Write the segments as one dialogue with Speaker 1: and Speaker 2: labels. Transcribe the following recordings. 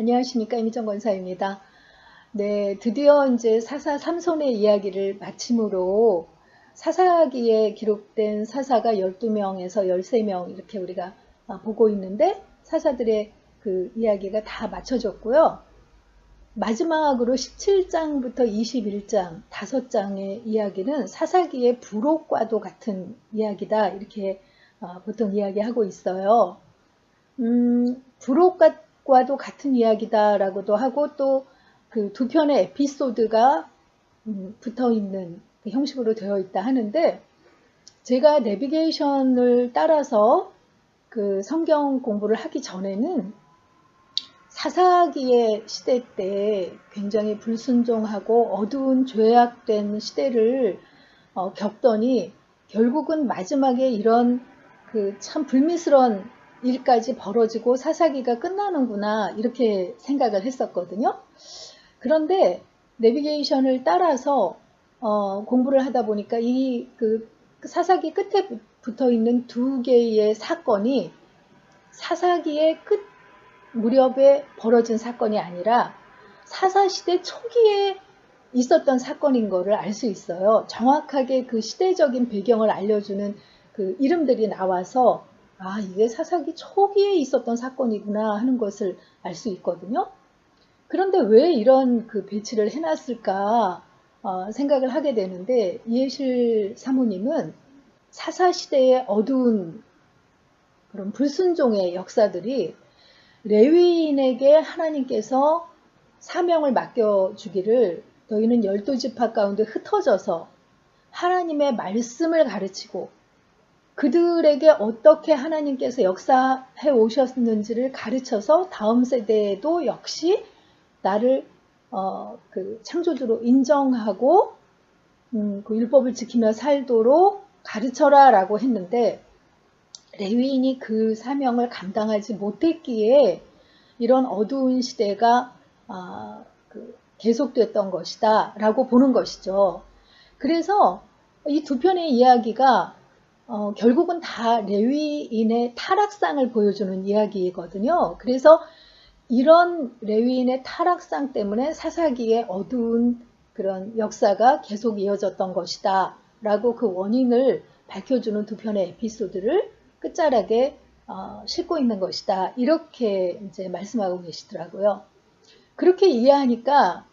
Speaker 1: 안녕하십니까, 이미정 권사입니다. 네, 드디어 이제 사사 삼손의 이야기를 마침으로 사사기에 기록된 사사가 12명에서 13명 이렇게 우리가 보고 있는데 사사들의 그 이야기가 다 맞춰졌고요. 마지막으로 17장부터 21장 5장의 이야기는 사사기의 부록과도 같은 이야기다 이렇게 보통 이야기하고 있어요. 부록과도 같은 이야기다라고도 하고 또 그 두 편의 에피소드가 붙어 있는 그 형식으로 되어 있다 하는데 제가 내비게이션을 따라서 그 성경 공부를 하기 전에는 사사기의 시대 때 굉장히 불순종하고 어두운 죄악된 시대를 겪더니 결국은 마지막에 이런 그 참 불미스러운 일까지 벌어지고 사사기가 끝나는구나 이렇게 생각을 했었거든요. 그런데 내비게이션을 따라서 공부를 하다 보니까 이 그 사사기 끝에 붙어 있는 두 개의 사건이 사사기의 끝 무렵에 벌어진 사건이 아니라 사사시대 초기에 있었던 사건인 거를 알 수 있어요. 정확하게 그 시대적인 배경을 알려주는 그 이름들이 나와서 아, 이게 사사기 초기에 있었던 사건이구나 하는 것을 알 수 있거든요. 그런데 왜 이런 그 배치를 해놨을까 생각을 하게 되는데 이해실 사모님은 사사시대의 어두운 그런 불순종의 역사들이 레위인에게 하나님께서 사명을 맡겨주기를 너희는 12지파 가운데 흩어져서 하나님의 말씀을 가르치고 그들에게 어떻게 하나님께서 역사해 오셨는지를 가르쳐서 다음 세대에도 역시 나를 그 창조주로 인정하고 그 율법을 지키며 살도록 가르쳐라 라고 했는데 레위인이 그 사명을 감당하지 못했기에 이런 어두운 시대가 계속됐던 것이다 라고 보는 것이죠. 그래서 이 두 편의 이야기가 결국은 다 레위인의 타락상을 보여주는 이야기거든요. 그래서 이런 레위인의 타락상 때문에 사사기의 어두운 그런 역사가 계속 이어졌던 것이다 라고 그 원인을 밝혀주는 두 편의 에피소드를 끝자락에 싣고 있는 것이다 이렇게 이제 말씀하고 계시더라고요. 그렇게 이해하니까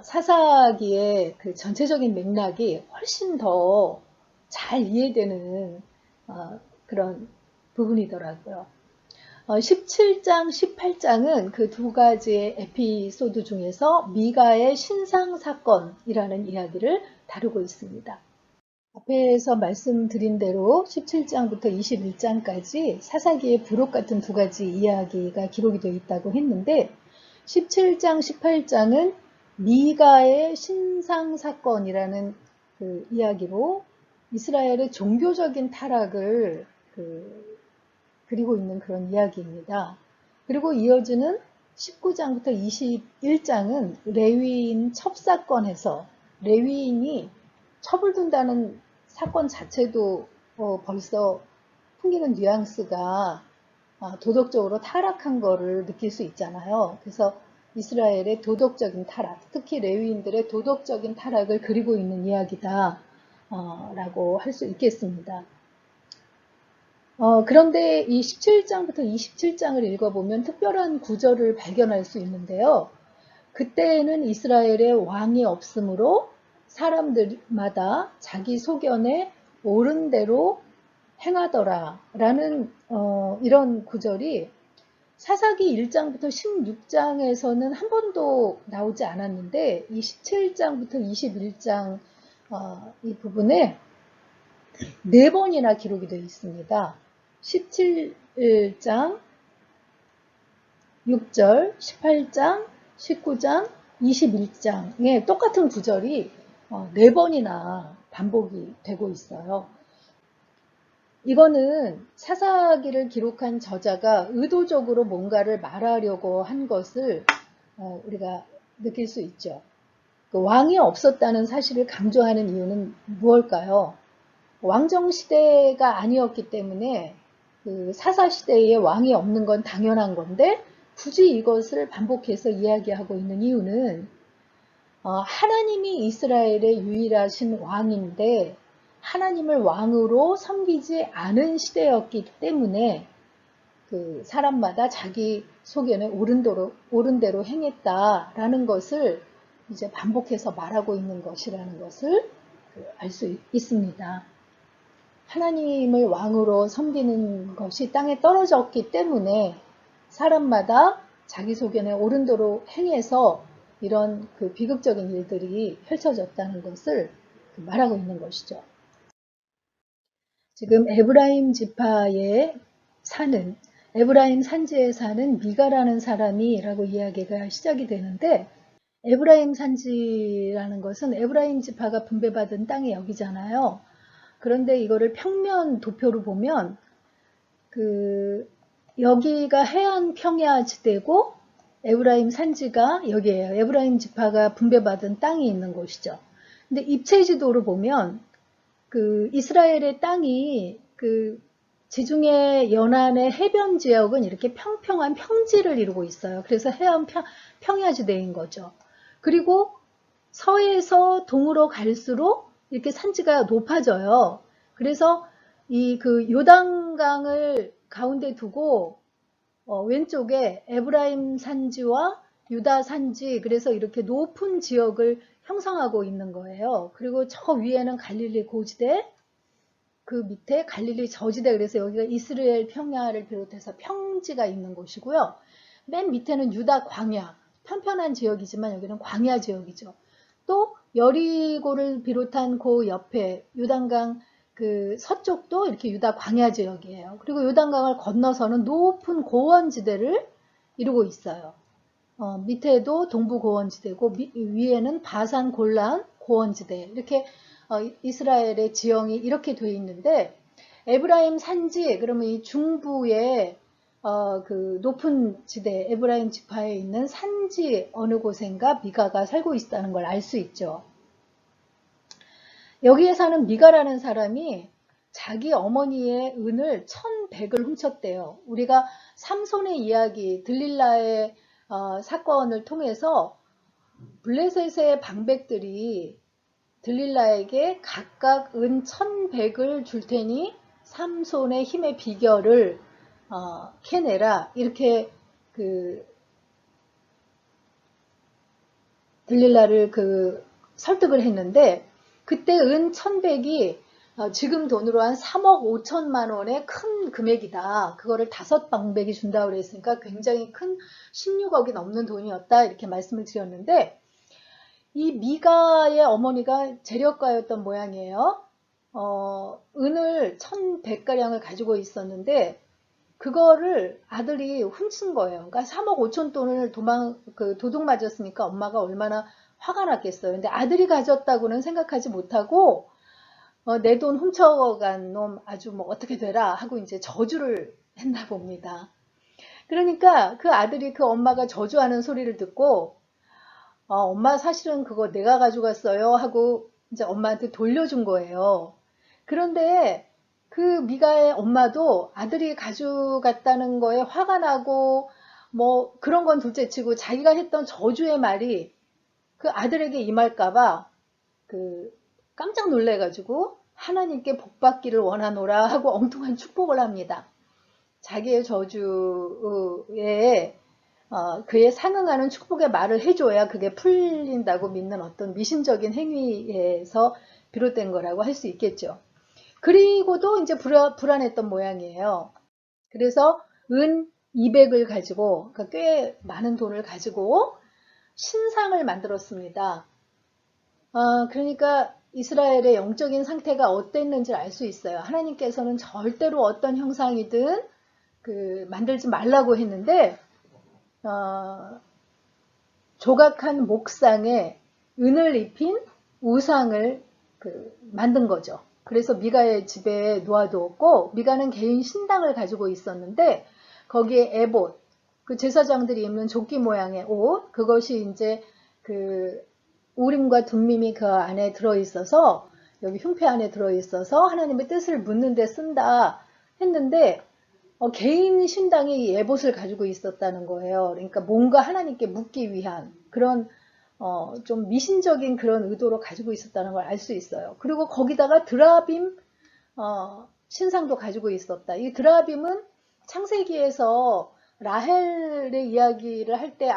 Speaker 1: 사사기의 그 전체적인 맥락이 훨씬 더 잘 이해되는 그런 부분이더라고요. 17장, 18장은 그 두 가지의 에피소드 중에서 미가의 신상사건이라는 이야기를 다루고 있습니다. 앞에서 말씀드린 대로 17장부터 21장까지 사사기의 부록 같은 두 가지 이야기가 기록이 되어 있다고 했는데 17장, 18장은 미가의 신상사건이라는 그 이야기로 이스라엘의 종교적인 타락을 그리고 있는 그런 이야기입니다. 그리고 이어지는 19장부터 21장은 레위인 첩사건에서 레위인이 처벌된다는 사건 자체도 벌써 풍기는 뉘앙스가 도덕적으로 타락한 거를 느낄 수 있잖아요. 그래서 이스라엘의 도덕적인 타락, 특히 레위인들의 도덕적인 타락을 그리고 있는 이야기다 라고 할 수 있겠습니다. 그런데 이 17장부터 27장을 읽어보면 특별한 구절을 발견할 수 있는데요. 그때에는 이스라엘의 왕이 없으므로 사람들마다 자기 소견에 옳은 대로 행하더라 라는 이런 구절이 사사기 1장부터 16장에서는 한 번도 나오지 않았는데 이 17장부터 21장 이 부분에 4번이나 기록이 되어 있습니다. 17장 6절, 18장, 19장, 21장에 똑같은 구절이 4번이나 반복이 되고 있어요. 이거는 사사기를 기록한 저자가 의도적으로 뭔가를 말하려고 한 것을 우리가 느낄 수 있죠. 그 왕이 없었다는 사실을 강조하는 이유는 무엇일까요? 왕정시대가 아니었기 때문에 그 사사시대에 왕이 없는 건 당연한 건데 굳이 이것을 반복해서 이야기하고 있는 이유는 하나님이 이스라엘의 유일하신 왕인데 하나님을 왕으로 섬기지 않은 시대였기 때문에 그 사람마다 자기 소견에 옳은 대로 행했다라는 것을 이제 반복해서 말하고 있는 것이라는 것을 알 수 있습니다. 하나님을 왕으로 섬기는 것이 땅에 떨어졌기 때문에 사람마다 자기 소견에 옳은 대로 행해서 이런 그 비극적인 일들이 펼쳐졌다는 것을 말하고 있는 것이죠. 지금 에브라임 지파에 사는 에브라임 산지에 사는 미가라는 사람이라고 이야기가 시작이 되는데 에브라임 산지라는 것은 에브라임 지파가 분배받은 땅이 여기잖아요. 그런데 이거를 평면 도표로 보면 여기가 해안 평야 지대고 에브라임 산지가 여기에요. 에브라임 지파가 분배받은 땅이 있는 곳이죠. 근데 입체지도로 보면 이스라엘의 땅이 지중해 연안의 해변 지역은 이렇게 평평한 평지를 이루고 있어요. 그래서 해안 평야지대인 거죠. 그리고 서에서 동으로 갈수록 이렇게 산지가 높아져요. 그래서 요단강을 가운데 두고 왼쪽에 에브라임 산지와 유다 산지, 그래서 이렇게 높은 지역을 형성하고 있는 거예요. 그리고 저 위에는 갈릴리 고지대, 그 밑에 갈릴리 저지대, 그래서 여기가 이스라엘 평야를 비롯해서 평지가 있는 곳이고요. 맨 밑에는 유다 광야, 편편한 지역이지만 여기는 광야 지역이죠. 또 여리고를 비롯한 그 옆에 요단강 서쪽도 이렇게 유다 광야 지역이에요. 그리고 요단강을 건너서는 높은 고원지대를 이루고 있어요. 밑에도 동부 고원지대고 위에는 바산 골란 고원지대, 이렇게 이스라엘의 지형이 이렇게 되어 있는데 에브라임 산지, 그러면 이 중부에 높은 지대 에브라임 지파에 있는 산지 어느 곳인가 미가가 살고 있다는 걸 알 수 있죠. 여기에 사는 미가라는 사람이 자기 어머니의 은을 1100을 훔쳤대요. 우리가 삼손의 이야기, 들릴라의 사건을 통해서 블레셋의 방백들이 들릴라에게 각각 은 1100을 줄 테니 삼손의 힘의 비결을 캐내라, 이렇게 들릴라를 설득을 했는데, 그때 은 1100이 지금 돈으로 한 3억 5천만 원의 큰 금액이다. 그거를 5방백이 준다고 그랬으니까 굉장히 큰 16억이 넘는 돈이었다, 이렇게 말씀을 드렸는데, 이 미가의 어머니가 재력가였던 모양이에요. 은을 1100가량을 가지고 있었는데 그거를 아들이 훔친 거예요. 그러니까 3억 5천 돈을 도둑 맞았으니까 엄마가 얼마나 화가 났겠어요. 근데 아들이 가졌다고는 생각하지 못하고 내 돈 훔쳐간 놈 아주 뭐 어떻게 되라 하고 이제 저주를 했나 봅니다. 그러니까 그 아들이 그 엄마가 저주하는 소리를 듣고 엄마 사실은 그거 내가 가져갔어요 하고 이제 엄마한테 돌려준 거예요. 그런데 그 미가의 엄마도 아들이 가져갔다는 거에 화가 나고 뭐 그런 건 둘째치고 자기가 했던 저주의 말이 그 아들에게 임할까봐 깜짝 놀래가지고 하나님께 복받기를 원하노라 하고 엉뚱한 축복을 합니다. 자기의 저주에 그에 상응하는 축복의 말을 해줘야 그게 풀린다고 믿는 어떤 미신적인 행위에서 비롯된 거라고 할 수 있겠죠. 그리고도 이제 불안했던 모양이에요. 그래서 은 200을 가지고, 그러니까 꽤 많은 돈을 가지고 신상을 만들었습니다. 그러니까 이스라엘의 영적인 상태가 어땠는지 알 수 있어요. 하나님께서는 절대로 어떤 형상이든 만들지 말라고 했는데 조각한 목상에 은을 입힌 우상을 만든 거죠. 그래서 미가의 집에 놓아두었고, 미가는 개인 신당을 가지고 있었는데 거기에 에봇, 제사장들이 입는 조끼 모양의 옷, 그것이 이제 우림과 둠밈이 그 안에 들어있어서, 여기 흉패 안에 들어있어서 하나님의 뜻을 묻는 데 쓴다 했는데 개인 신당이 예봇을 가지고 있었다는 거예요. 그러니까 뭔가 하나님께 묻기 위한 그런 좀 미신적인 그런 의도로 가지고 있었다는 걸 알 수 있어요. 그리고 거기다가 드라빔 신상도 가지고 있었다. 이 드라빔은 창세기에서 라헬의 이야기를 할 때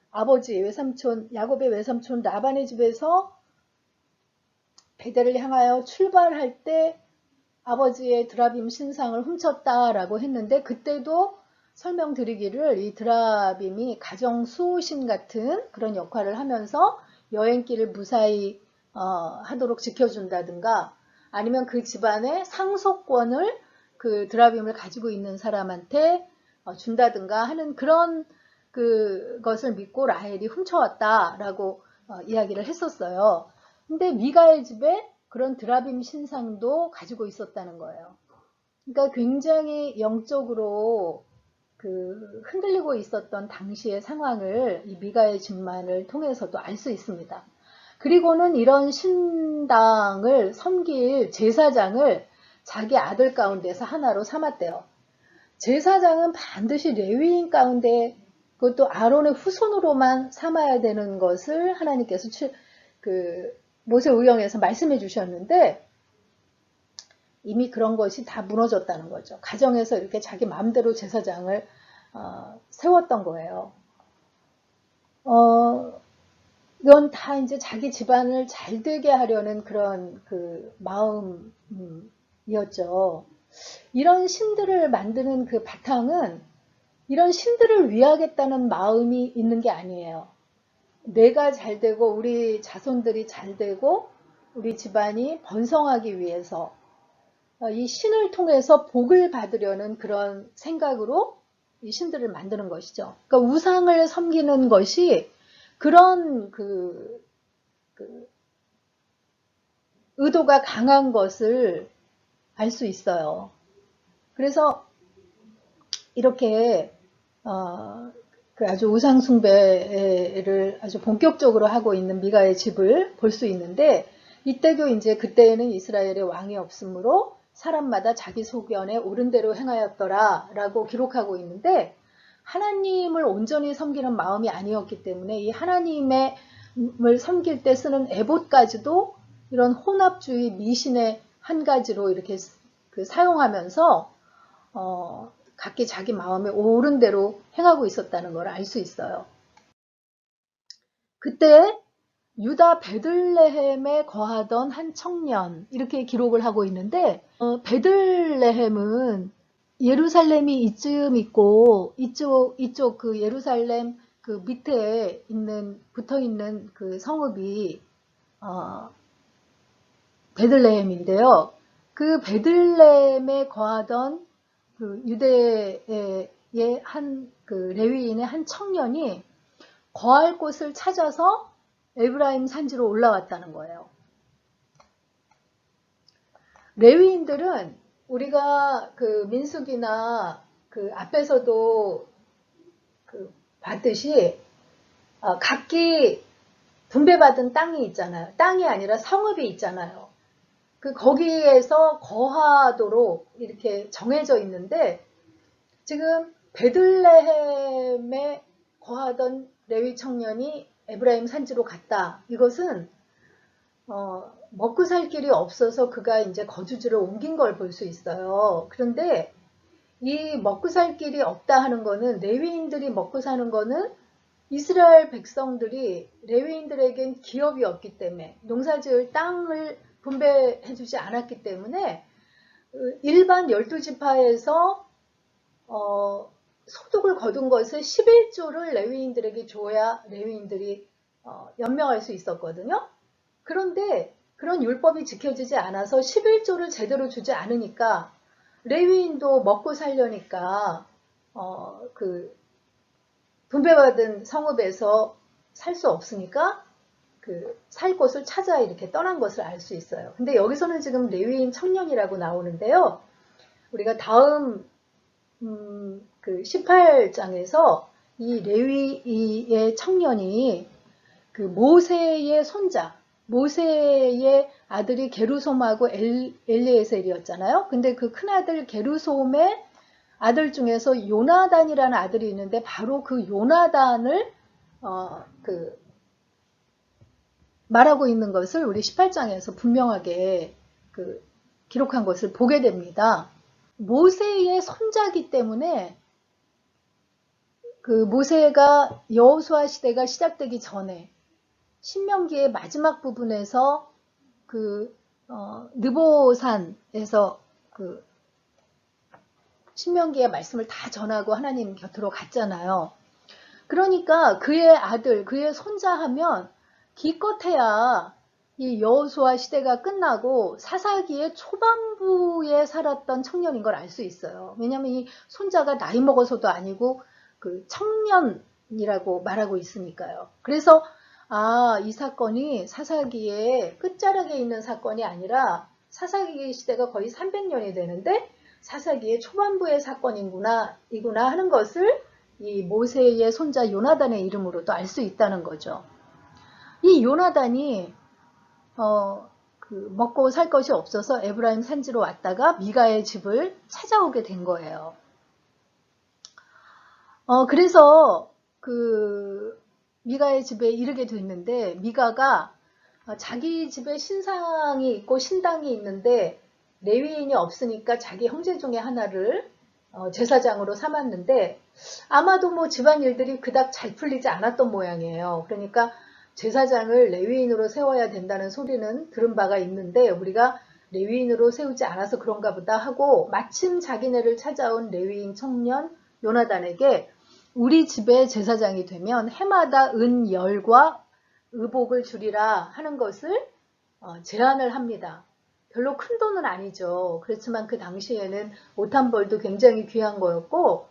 Speaker 1: 아버지 외삼촌 야곱의 외삼촌 라반의 집에서 베델을 향하여 출발할 때 아버지의 드라빔 신상을 훔쳤다라고 했는데, 그때도 설명드리기를 이 드라빔이 가정 수호신 같은 그런 역할을 하면서 여행길을 무사히 하도록 지켜준다든가, 아니면 그 집안의 상속권을 그 드라빔을 가지고 있는 사람한테 준다든가 하는 그런 그것을 믿고 라헬이 훔쳐왔다라고 이야기를 했었어요. 근데 미가의 집에 그런 드라빔 신상도 가지고 있었다는 거예요. 그러니까 굉장히 영적으로 흔들리고 있었던 당시의 상황을 이 미가의 집만을 통해서도 알 수 있습니다. 그리고는 이런 신당을 섬길 제사장을 자기 아들 가운데서 하나로 삼았대요. 제사장은 반드시 레위인 가운데, 그것도 아론의 후손으로만 삼아야 되는 것을 하나님께서 모세오경에서 말씀해 주셨는데, 이미 그런 것이 다 무너졌다는 거죠. 가정에서 이렇게 자기 마음대로 제사장을 세웠던 거예요. 이건 다 이제 자기 집안을 잘 되게 하려는 그런 마음이었죠. 이런 신들을 만드는 그 바탕은 이런 신들을 위하겠다는 마음이 있는 게 아니에요. 내가 잘 되고 우리 자손들이 잘 되고 우리 집안이 번성하기 위해서 이 신을 통해서 복을 받으려는 그런 생각으로 이 신들을 만드는 것이죠. 그러니까 우상을 섬기는 것이 그런 의도가 강한 것을 알 수 있어요. 그래서 이렇게 아주 우상 숭배를 아주 본격적으로 하고 있는 미가의 집을 볼 수 있는데, 이때도 이제 그때에는 이스라엘의 왕이 없으므로 사람마다 자기 소견에 옳은 대로 행하였더라라고 기록하고 있는데, 하나님을 온전히 섬기는 마음이 아니었기 때문에 이 하나님을 섬길 때 쓰는 에봇까지도 이런 혼합주의 미신의 한 가지로 이렇게 사용하면서 각기 자기 마음에 옳은 대로 행하고 있었다는 걸 알 수 있어요. 그때 유다 베들레헴에 거하던 한 청년, 이렇게 기록을 하고 있는데, 베들레헴은 예루살렘이 이쯤 있고 이쪽 예루살렘 밑에 붙어 있는 그 성읍이 베들레헴인데요. 그 베들레헴에 거하던 유대의 한 레위인의 한 청년이 거할 곳을 찾아서 에브라임 산지로 올라왔다는 거예요. 레위인들은 우리가 민수기나 앞에서도 봤듯이 각기 분배받은 땅이 있잖아요. 땅이 아니라 성읍이 있잖아요. 거기에서 거하도록 이렇게 정해져 있는데, 지금 베들레헴에 거하던 레위 청년이 에브라임 산지로 갔다. 이것은 먹고 살 길이 없어서 그가 이제 거주지를 옮긴 걸 볼 수 있어요. 그런데 이 먹고 살 길이 없다 하는 거는, 레위인들이 먹고 사는 거는 이스라엘 백성들이 레위인들에겐 기업이 없기 때문에, 농사지을 땅을 분배해주지 않았기 때문에 일반 12지파에서 소득을 거둔 것을 11조를 레위인들에게 줘야 레위인들이 연명할 수 있었거든요. 그런데 그런 율법이 지켜지지 않아서 11조를 제대로 주지 않으니까 레위인도 먹고 살려니까 분배받은 성읍에서 살 수 없으니까 살 곳을 찾아 이렇게 떠난 것을 알 수 있어요. 근데 여기서는 지금 레위인 청년이라고 나오는데요. 우리가 다음 18장에서 이 레위의 청년이 모세의 손자, 모세의 아들이 게르솜하고 엘리에셀이었잖아요. 근데 그 큰아들 게르솜의 아들 중에서 요나단이라는 아들이 있는데 바로 그 요나단을 말하고 있는 것을 우리 18장에서 분명하게 기록한 것을 보게 됩니다. 모세의 손자기 때문에 모세가 여호수아 시대가 시작되기 전에 신명기의 마지막 부분에서 느보산에서 신명기의 말씀을 다 전하고 하나님 곁으로 갔잖아요. 그러니까 그의 아들, 그의 손자 하면 기껏해야 이 여호수아 시대가 끝나고 사사기의 초반부에 살았던 청년인 걸 알 수 있어요. 왜냐하면 이 손자가 나이 먹어서도 아니고 청년이라고 말하고 있으니까요. 그래서 이 사건이 사사기의 끝자락에 있는 사건이 아니라 사사기 시대가 거의 300년이 되는데 사사기의 초반부의 사건이구나 하는 것을 이 모세의 손자 요나단의 이름으로도 알 수 있다는 거죠. 이 요나단이 먹고 살 것이 없어서 에브라임 산지로 왔다가 미가의 집을 찾아오게 된 거예요. 그래서 미가의 집에 이르게 됐는데 미가가 자기 집에 신상이 있고 신당이 있는데 레위인이 없으니까 자기 형제 중에 하나를 제사장으로 삼았는데 아마도 집안일들이 그닥 잘 풀리지 않았던 모양이에요. 그러니까 제사장을 레위인으로 세워야 된다는 소리는 들은 바가 있는데 우리가 레위인으로 세우지 않아서 그런가 보다 하고 마침 자기네를 찾아온 레위인 청년 요나단에게 우리 집의 제사장이 되면 해마다 은 10과 의복을 주리라 하는 것을 제안을 합니다. 별로 큰 돈은 아니죠. 그렇지만 그 당시에는 옷 한 벌도 굉장히 귀한 거였고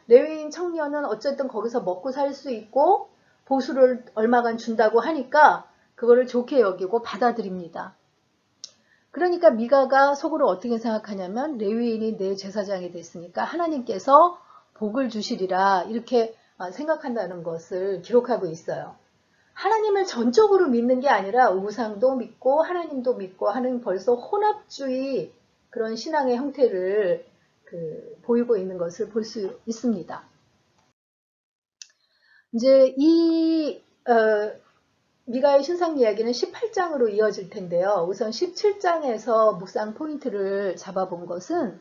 Speaker 1: 레위인 청년은 어쨌든 거기서 먹고 살 수 있고 보수를 얼마간 준다고 하니까 그거를 좋게 여기고 받아들입니다. 그러니까 미가가 속으로 어떻게 생각하냐면 레위인이 내 제사장이 됐으니까 하나님께서 복을 주시리라 이렇게 생각한다는 것을 기록하고 있어요. 하나님을 전적으로 믿는 게 아니라 우상도 믿고 하나님도 믿고 하는 벌써 혼합주의 그런 신앙의 형태를 보이고 있는 것을 볼 수 있습니다. 이제 이 미가의 신상 이야기는 18장으로 이어질 텐데요. 우선 17장에서 묵상 포인트를 잡아본 것은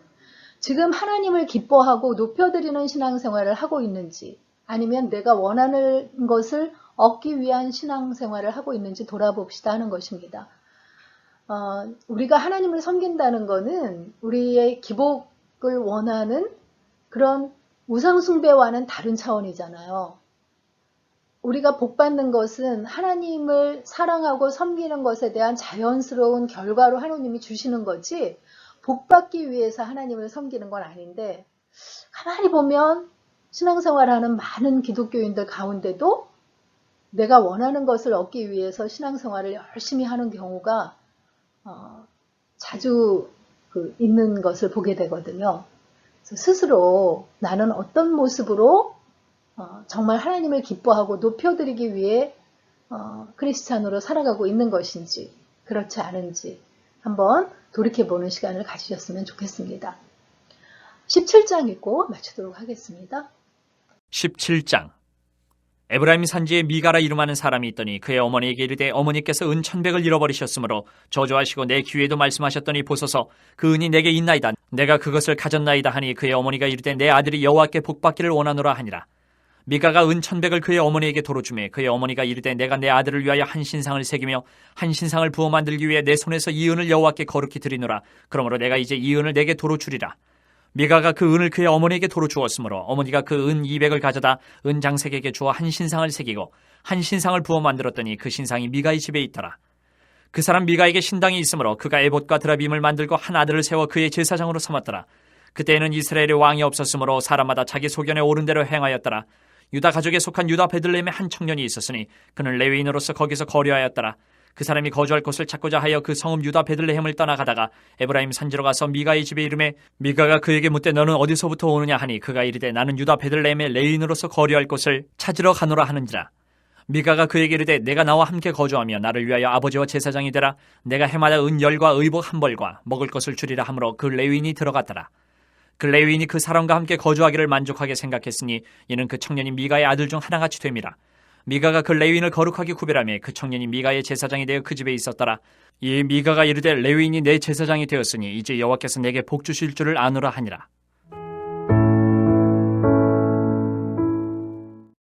Speaker 1: 지금 하나님을 기뻐하고 높여드리는 신앙생활을 하고 있는지 아니면 내가 원하는 것을 얻기 위한 신앙생활을 하고 있는지 돌아봅시다 하는 것입니다. 우리가 하나님을 섬긴다는 것은 우리의 기복을 원하는 그런 우상숭배와는 다른 차원이잖아요. 우리가 복받는 것은 하나님을 사랑하고 섬기는 것에 대한 자연스러운 결과로 하나님이 주시는 거지 복받기 위해서 하나님을 섬기는 건 아닌데 가만히 보면 신앙생활하는 많은 기독교인들 가운데도 내가 원하는 것을 얻기 위해서 신앙생활을 열심히 하는 경우가 자주 있는 것을 보게 되거든요. 그래서 스스로 나는 어떤 모습으로 정말 하나님을 기뻐하고 높여드리기 위해 크리스찬으로 살아가고 있는 것인지 그렇지 않은지 한번 돌이켜보는 시간을 가지셨으면 좋겠습니다. 17장 읽고 마치도록 하겠습니다.
Speaker 2: 17장 에브라임 산지에 미가라 이름하는 사람이 있더니 그의 어머니에게 이르되 어머니께서 은 1,100을 잃어버리셨으므로 저주하시고 내 귀에도 말씀하셨더니 보소서 그 은이 내게 있나이다. 내가 그것을 가졌나이다 하니 그의 어머니가 이르되 내 아들이 여호와께 복받기를 원하노라 하니라. 미가가 은 1,100을 그의 어머니에게 도로 주매 그의 어머니가 이르되 내가 내 아들을 위하여 한 신상을 새기며 한 신상을 부어 만들기 위해 내 손에서 이 은을 여호와께 거룩히 드리노라. 그러므로 내가 이제 이 은을 내게 도로 주리라. 미가가 그 은을 그의 어머니에게 도로 주었으므로 어머니가 그 은 200을 가져다 은 장색에게 주어 한 신상을 새기고 한 신상을 부어 만들었더니 그 신상이 미가의 집에 있더라. 그 사람 미가에게 신당이 있으므로 그가 에봇과 드라빔을 만들고 한 아들을 세워 그의 제사장으로 삼았더라. 그때에는 이스라엘에 왕이 없었으므로 사람마다 자기 소견에 옳은 대로 행하였더라. 유다 가족에 속한 유다 베들레헴에 한 청년이 있었으니 그는 레위인으로서 거기서 거류하였더라. 그 사람이 거주할 곳을 찾고자 하여 그 성읍 유다 베들레헴을 떠나가다가 에브라임 산지로 가서 미가의 집에 이르매 미가가 그에게 묻되 너는 어디서부터 오느냐 하니 그가 이르되 나는 유다 베들레헴의 레위인으로서 거류할 곳을 찾으러 가노라 하는지라. 미가가 그에게 이르되 내가 나와 함께 거주하며 나를 위하여 아버지와 제사장이 되라. 내가 해마다 은 10과 의복 한 벌과 먹을 것을 주리라 하므로 그 레위인이 들어갔더라. 그 레위인이 그 사람과 함께 거주하기를 만족하게 생각했으니 이는 그 청년이 미가의 아들 중 하나같이 됨이라. 미가가 그 레위인을 거룩하게 구별하며 그 청년이 미가의 제사장이 되어 그 집에 있었더라. 이 미가가 이르되 레위인이 내 제사장이 되었으니 이제 여호와께서 내게 복 주실 줄을 아노라 하니라.